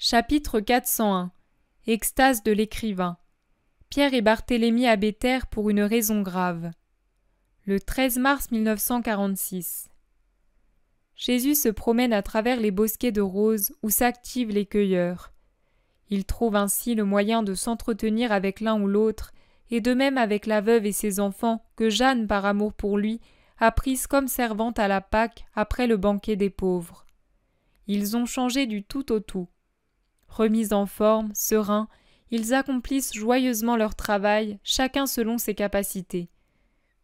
Chapitre 401. Extase de l'écrivain. Pierre et Barthélemy habitèrent pour une raison grave. Le 13 mars 1946. Jésus se promène à travers les bosquets de roses où s'activent les cueilleurs. Il trouve ainsi le moyen de s'entretenir avec l'un ou l'autre, et de même avec la veuve et ses enfants que Jeanne, par amour pour lui, a prise comme servante à la Pâque après le banquet des pauvres. Ils ont changé du tout au tout. Remis en forme, sereins, ils accomplissent joyeusement leur travail, chacun selon ses capacités.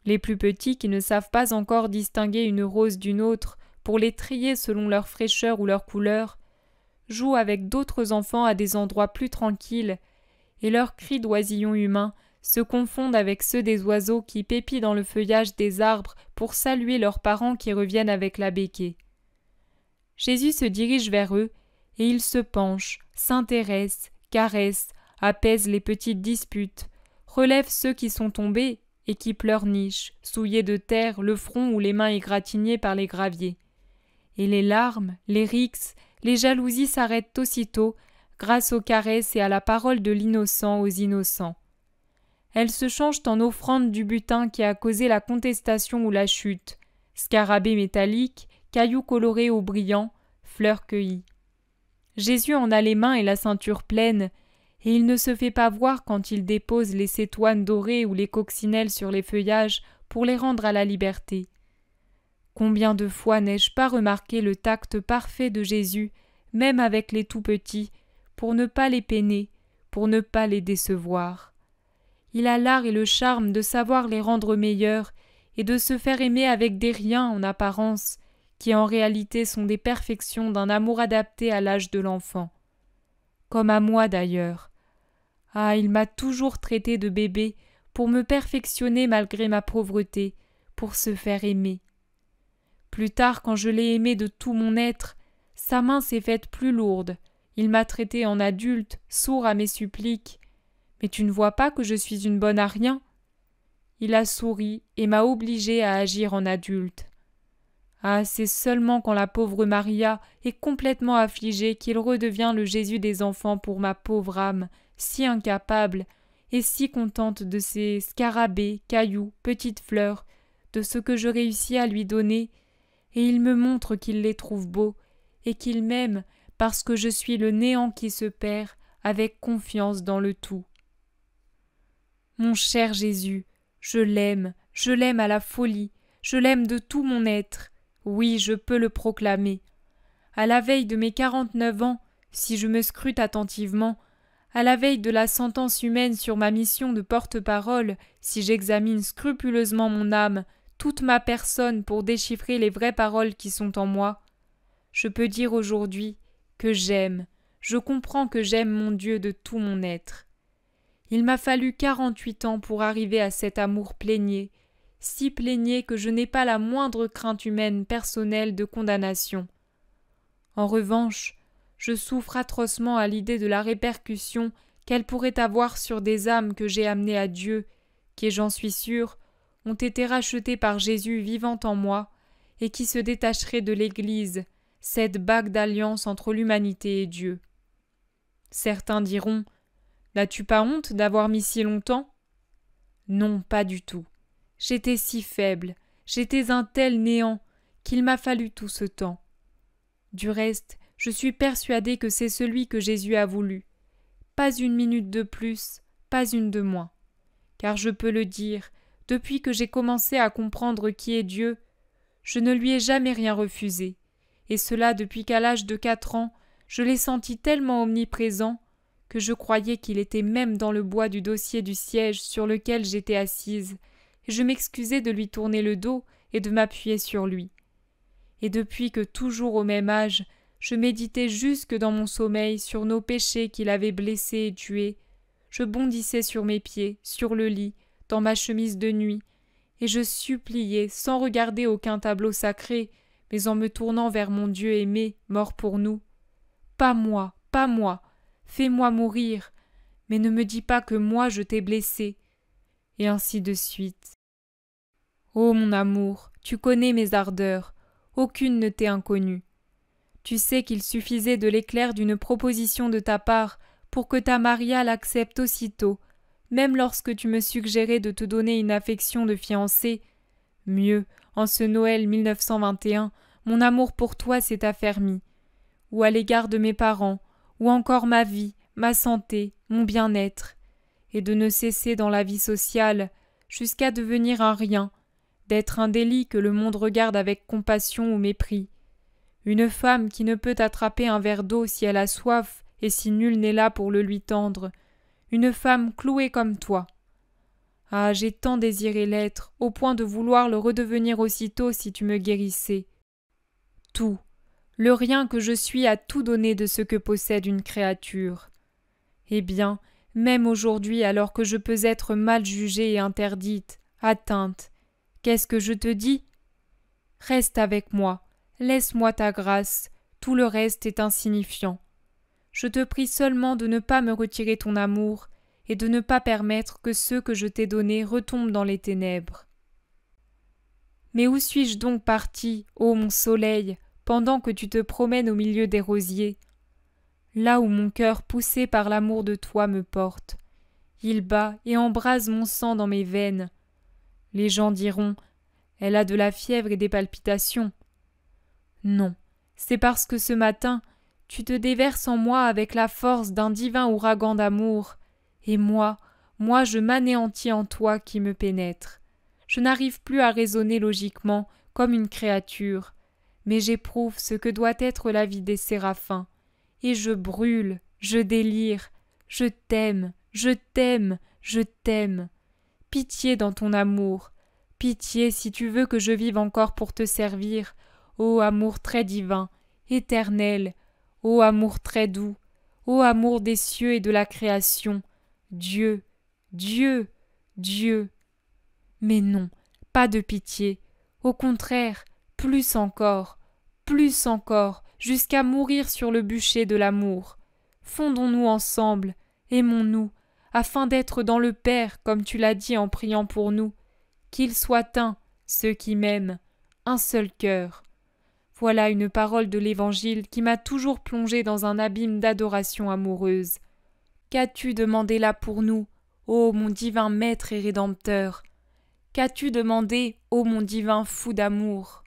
Les plus petits, qui ne savent pas encore distinguer une rose d'une autre pour les trier selon leur fraîcheur ou leur couleur, jouent avec d'autres enfants à des endroits plus tranquilles, et leurs cris d'oisillons humains se confondent avec ceux des oiseaux qui pépient dans le feuillage des arbres pour saluer leurs parents qui reviennent avec la béquée. Jésus se dirige vers eux, et il se penche, s'intéresse, caresse, apaise les petites disputes, relève ceux qui sont tombés et qui pleurnichent, souillés de terre, le front ou les mains égratignées par les graviers. Et les larmes, les rixes, les jalousies s'arrêtent aussitôt grâce aux caresses et à la parole de l'innocent aux innocents. Elles se changent en offrande du butin qui a causé la contestation ou la chute, scarabées métalliques, cailloux colorés ou brillants, fleurs cueillies. Jésus en a les mains et la ceinture pleine, et il ne se fait pas voir quand il dépose les cétoines dorées ou les coccinelles sur les feuillages pour les rendre à la liberté. Combien de fois n'ai-je pas remarqué le tact parfait de Jésus, même avec les tout-petits, pour ne pas les peiner, pour ne pas les décevoir. Il a l'art et le charme de savoir les rendre meilleurs et de se faire aimer avec des riens en apparence, qui en réalité sont des perfections d'un amour adapté à l'âge de l'enfant. Comme à moi d'ailleurs. Ah, il m'a toujours traité de bébé pour me perfectionner malgré ma pauvreté, pour se faire aimer. Plus tard, quand je l'ai aimé de tout mon être, sa main s'est faite plus lourde. Il m'a traité en adulte, sourd à mes suppliques. Mais tu ne vois pas que je suis une bonne à rien ? Il a souri et m'a obligé à agir en adulte. Ah, c'est seulement quand la pauvre Maria est complètement affligée qu'il redevient le Jésus des enfants pour ma pauvre âme, si incapable et si contente de ces scarabées, cailloux, petites fleurs, de ce que je réussis à lui donner, et il me montre qu'il les trouve beaux, et qu'il m'aime parce que je suis le néant qui se perd avec confiance dans le tout. Mon cher Jésus, je l'aime à la folie, je l'aime de tout mon être. Oui, je peux le proclamer. À la veille de mes 49 ans, si je me scrute attentivement, à la veille de la sentence humaine sur ma mission de porte-parole, si j'examine scrupuleusement mon âme, toute ma personne pour déchiffrer les vraies paroles qui sont en moi, je peux dire aujourd'hui que je comprends que j'aime mon Dieu de tout mon être. Il m'a fallu 48 ans pour arriver à cet amour plénier, si plénier que je n'ai pas la moindre crainte humaine personnelle de condamnation. En revanche, je souffre atrocement à l'idée de la répercussion qu'elle pourrait avoir sur des âmes que j'ai amenées à Dieu, qui, j'en suis sûre, ont été rachetées par Jésus vivant en moi, et qui se détacheraient de l'Église, cette bague d'alliance entre l'humanité et Dieu. Certains diront « N'as-tu pas honte d'avoir mis si longtemps ?» Non, pas du tout. J'étais si faible, j'étais un tel néant, qu'il m'a fallu tout ce temps. Du reste, je suis persuadée que c'est celui que Jésus a voulu. Pas une minute de plus, pas une de moins. Car je peux le dire, depuis que j'ai commencé à comprendre qui est Dieu, je ne lui ai jamais rien refusé, et cela depuis qu'à l'âge de 4 ans, je l'ai senti tellement omniprésent que je croyais qu'il était même dans le bois du dossier du siège sur lequel j'étais assise, et je m'excusais de lui tourner le dos et de m'appuyer sur lui. Et depuis que toujours au même âge, je méditais jusque dans mon sommeil sur nos péchés qu'il avait blessés et tués, je bondissais sur mes pieds, sur le lit, dans ma chemise de nuit, et je suppliais, sans regarder aucun tableau sacré, mais en me tournant vers mon Dieu aimé, mort pour nous. Pas moi, fais-moi mourir, mais ne me dis pas que moi je t'ai blessé. Et ainsi de suite. Ô mon amour, tu connais mes ardeurs, aucune ne t'est inconnue. Tu sais qu'il suffisait de l'éclair d'une proposition de ta part pour que ta Maria l'accepte aussitôt, même lorsque tu me suggérais de te donner une affection de fiancée. Mieux, en ce Noël 1921, mon amour pour toi s'est affermi. Ou à l'égard de mes parents, ou encore ma vie, ma santé, mon bien-être. Et de ne cesser dans la vie sociale, jusqu'à devenir un rien, d'être un délit que le monde regarde avec compassion ou mépris. Une femme qui ne peut attraper un verre d'eau si elle a soif et si nul n'est là pour le lui tendre. Une femme clouée comme toi. Ah, j'ai tant désiré l'être, au point de vouloir le redevenir aussitôt si tu me guérissais. Tout, le rien que je suis a tout donné de ce que possède une créature. Eh bien, même aujourd'hui, alors que je peux être mal jugée et interdite, atteinte, qu'est-ce que je te dis? Reste avec moi, laisse-moi ta grâce, tout le reste est insignifiant. Je te prie seulement de ne pas me retirer ton amour et de ne pas permettre que ceux que je t'ai donnés retombent dans les ténèbres. Mais où suis-je donc parti, ô mon soleil, pendant que tu te promènes au milieu des rosiers? Là où mon cœur poussé par l'amour de toi me porte. Il bat et embrase mon sang dans mes veines. Les gens diront « Elle a de la fièvre et des palpitations ». Non, c'est parce que ce matin, tu te déverses en moi avec la force d'un divin ouragan d'amour, et moi, je m'anéantis en toi qui me pénètre. Je n'arrive plus à raisonner logiquement, comme une créature, mais j'éprouve ce que doit être la vie des séraphins, et je brûle, je délire, je t'aime, je t'aime, je t'aime. Pitié dans ton amour, pitié si tu veux que je vive encore pour te servir, ô amour très divin, éternel, ô amour très doux, ô amour des cieux et de la création, Dieu, Dieu, Dieu. Mais non, pas de pitié, au contraire, plus encore, jusqu'à mourir sur le bûcher de l'amour. Fondons-nous ensemble, aimons-nous, afin d'être dans le Père, comme tu l'as dit en priant pour nous. Qu'ils soient un, ceux qui m'aiment, un seul cœur. Voilà une parole de l'Évangile qui m'a toujours plongé dans un abîme d'adoration amoureuse. Qu'as-tu demandé là pour nous, ô mon divin Maître et Rédempteur? Qu'as-tu demandé, ô mon divin fou d'amour?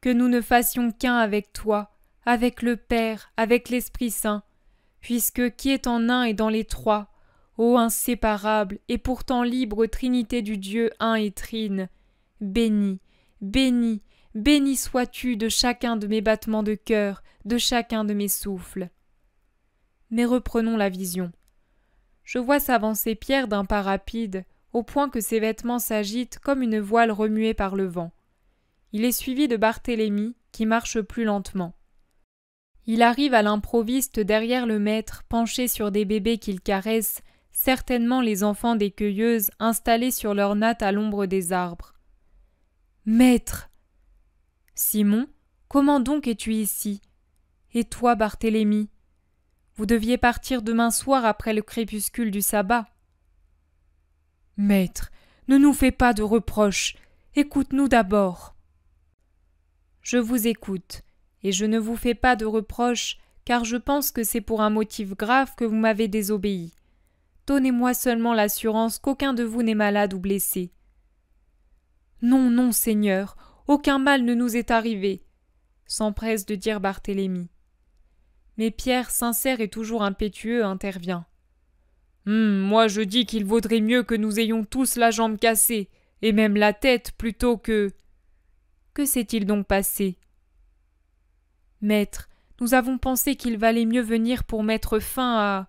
Que nous ne fassions qu'un avec toi, avec le Père, avec l'Esprit Saint, puisque qui est en un et dans les trois, ô inséparable et pourtant libre Trinité du Dieu un et trine, béni, béni, béni sois-tu de chacun de mes battements de cœur, de chacun de mes souffles. Mais reprenons la vision. Je vois s'avancer Pierre d'un pas rapide, au point que ses vêtements s'agitent comme une voile remuée par le vent. Il est suivi de Barthélemy, qui marche plus lentement. Il arrive à l'improviste derrière le maître, penché sur des bébés qu'il caresse, certainement les enfants des cueilleuses installés sur leurs nattes à l'ombre des arbres. « Maître !»« Simon, comment donc es-tu ici? Et toi, Barthélemy? Vous deviez partir demain soir après le crépuscule du sabbat. »« Maître, ne nous fais pas de reproches, écoute-nous d'abord. »« Je vous écoute, et je ne vous fais pas de reproches, car je pense que c'est pour un motif grave que vous m'avez désobéi. Donnez-moi seulement l'assurance qu'aucun de vous n'est malade ou blessé. »« Non, non, Seigneur, aucun mal ne nous est arrivé, » s'empresse de dire Barthélemy. Mais Pierre, sincère et toujours impétueux, intervient. « Moi je dis qu'il vaudrait mieux que nous ayons tous la jambe cassée, et même la tête, plutôt que… » Que s'est-il donc passé? Maître, nous avons pensé qu'il valait mieux venir pour mettre fin à…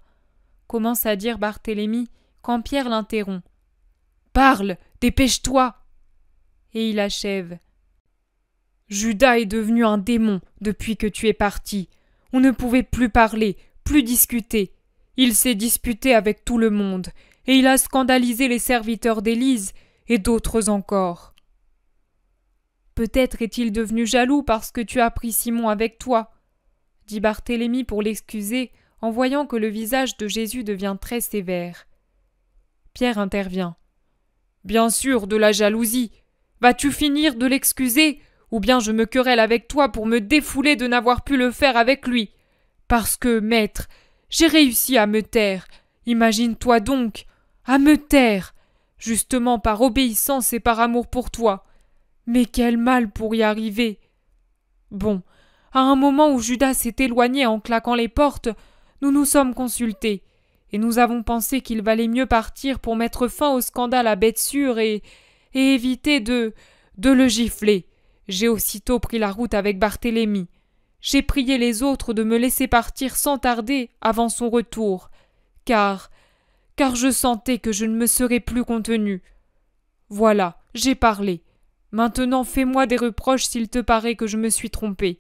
commence à dire Barthélemy, quand Pierre l'interrompt. Parle, dépêche-toi! Et il achève. Judas est devenu un démon depuis que tu es parti. On ne pouvait plus parler, plus discuter. Il s'est disputé avec tout le monde, et il a scandalisé les serviteurs d'Élise et d'autres encore. Peut-être est-il devenu jaloux parce que tu as pris Simon avec toi, dit Barthélemy pour l'excuser, en voyant que le visage de Jésus devient très sévère. Pierre intervient. Bien sûr, de la jalousie. Vas-tu finir de l'excuser, ou bien je me querelle avec toi pour me défouler de n'avoir pu le faire avec lui. Parce que, maître, j'ai réussi à me taire. Imagine-toi donc, à me taire, justement par obéissance et par amour pour toi. Mais quel mal pour y arriver. Bon, à un moment où Judas s'est éloigné en claquant les portes, nous nous sommes consultés, et nous avons pensé qu'il valait mieux partir pour mettre fin au scandale à bête sûre et éviter de le gifler. J'ai aussitôt pris la route avec Barthélemy. J'ai prié les autres de me laisser partir sans tarder avant son retour, car je sentais que je ne me serais plus contenu. Voilà, j'ai parlé. Maintenant fais-moi des reproches s'il te paraît que je me suis trompé.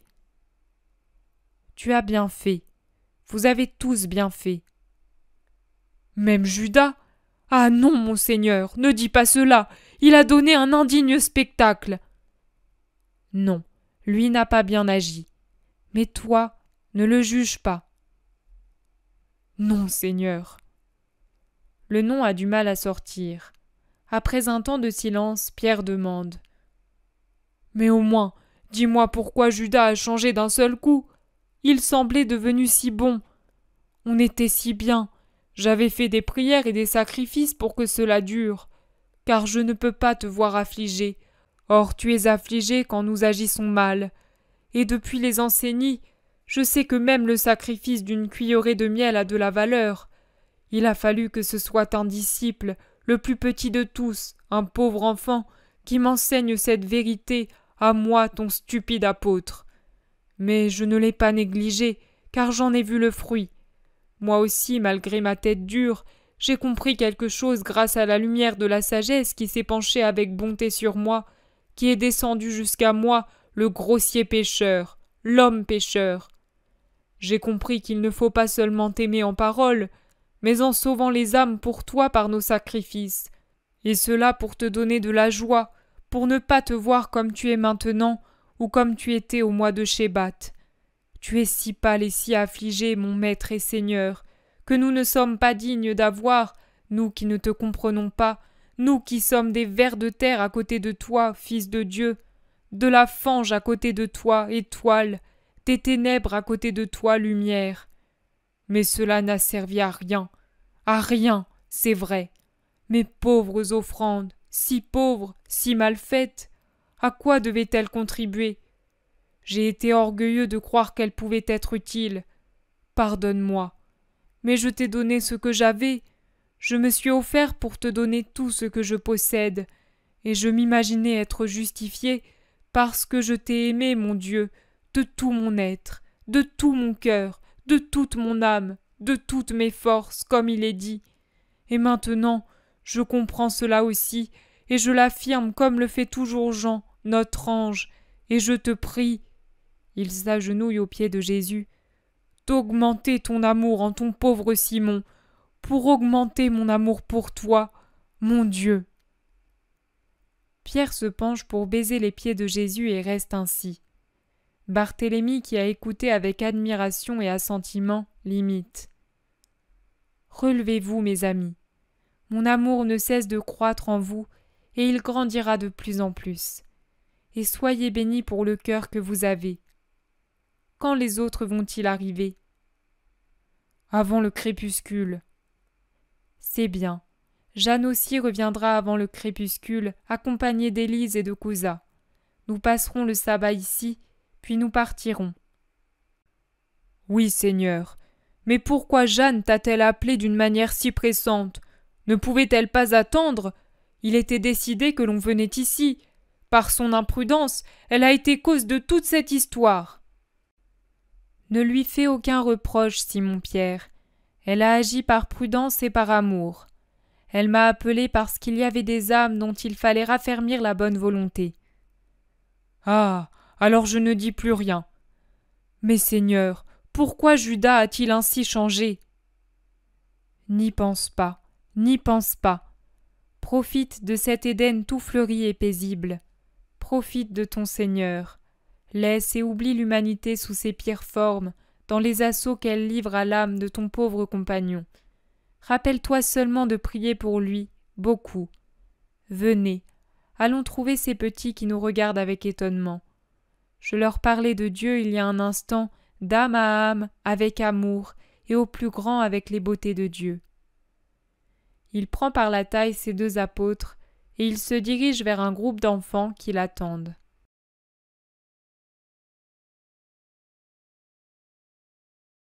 Tu as bien fait. Vous avez tous bien fait. Même Judas? Ah non, monseigneur, ne dis pas cela. Il a donné un indigne spectacle. Non, lui n'a pas bien agi. Mais toi, ne le juge pas. Non, Seigneur. Le nom a du mal à sortir. Après un temps de silence, Pierre demande. Mais au moins, dis-moi pourquoi Judas a changé d'un seul coup. Il semblait devenu si bon. On était si bien. J'avais fait des prières et des sacrifices pour que cela dure. Car je ne peux pas te voir affligé. Or tu es affligé quand nous agissons mal. Et depuis les enseignis, je sais que même le sacrifice d'une cuillerée de miel a de la valeur. Il a fallu que ce soit un disciple, le plus petit de tous, un pauvre enfant, qui m'enseigne cette vérité, à moi, ton stupide apôtre. Mais je ne l'ai pas négligé, car j'en ai vu le fruit. Moi aussi, malgré ma tête dure, j'ai compris quelque chose grâce à la lumière de la sagesse qui s'est penchée avec bonté sur moi, qui est descendue jusqu'à moi, le grossier pécheur, l'homme pécheur. J'ai compris qu'il ne faut pas seulement t'aimer en parole, mais en sauvant les âmes pour toi par nos sacrifices, et cela pour te donner de la joie, pour ne pas te voir comme tu es maintenant, ou comme tu étais au mois de Shébat. Tu es si pâle et si affligé, mon maître et Seigneur, que nous ne sommes pas dignes d'avoir, nous qui ne te comprenons pas, nous qui sommes des vers de terre à côté de toi, Fils de Dieu, de la fange à côté de toi, étoile, des ténèbres à côté de toi, lumière. Mais cela n'a servi à rien, c'est vrai. Mes pauvres offrandes, si pauvres, si mal faites, à quoi devaient-elles contribuer? J'ai été orgueilleux de croire qu'elles pouvaient être utiles. Pardonne-moi. Mais je t'ai donné ce que j'avais. Je me suis offert pour te donner tout ce que je possède, et je m'imaginais être justifié parce que je t'ai aimé, mon Dieu, de tout mon être, de tout mon cœur, de toute mon âme, de toutes mes forces, comme il est dit. Et maintenant, je comprends cela aussi, et je l'affirme comme le fait toujours Jean, notre ange, et je te prie, il s'agenouille aux pieds de Jésus, d'augmenter ton amour en ton pauvre Simon, pour augmenter mon amour pour toi, mon Dieu. Pierre se penche pour baiser les pieds de Jésus et reste ainsi. Barthélemy, qui a écouté avec admiration et assentiment, l'imite. Relevez-vous, mes amis. Mon amour ne cesse de croître en vous, et il grandira de plus en plus. Et soyez bénis pour le cœur que vous avez. Quand les autres vont-ils arriver? Avant le crépuscule. C'est bien. Jeanne aussi reviendra avant le crépuscule, accompagnée d'Élise et de Cousa. Nous passerons le sabbat ici, puis nous partirons. Oui, Seigneur. Mais pourquoi Jeanne t'a-t-elle appelé d'une manière si pressante? Ne pouvait-elle pas attendre? Il était décidé que l'on venait ici. Par son imprudence, elle a été cause de toute cette histoire. Ne lui fais aucun reproche, Simon-Pierre. Elle a agi par prudence et par amour. Elle m'a appelé parce qu'il y avait des âmes dont il fallait raffermir la bonne volonté. Ah, alors je ne dis plus rien. Mais Seigneur, pourquoi Judas a-t-il ainsi changé? N'y pense pas, n'y pense pas. Profite de cet Éden tout fleuri et paisible. Profite de ton Seigneur. Laisse et oublie l'humanité sous ses pires formes, dans les assauts qu'elle livre à l'âme de ton pauvre compagnon. Rappelle-toi seulement de prier pour lui, beaucoup. Venez, allons trouver ces petits qui nous regardent avec étonnement. Je leur parlais de Dieu il y a un instant, d'âme à âme, avec amour, et au plus grand avec les beautés de Dieu. Il prend par la taille ses deux apôtres, et il se dirige vers un groupe d'enfants qui l'attendent.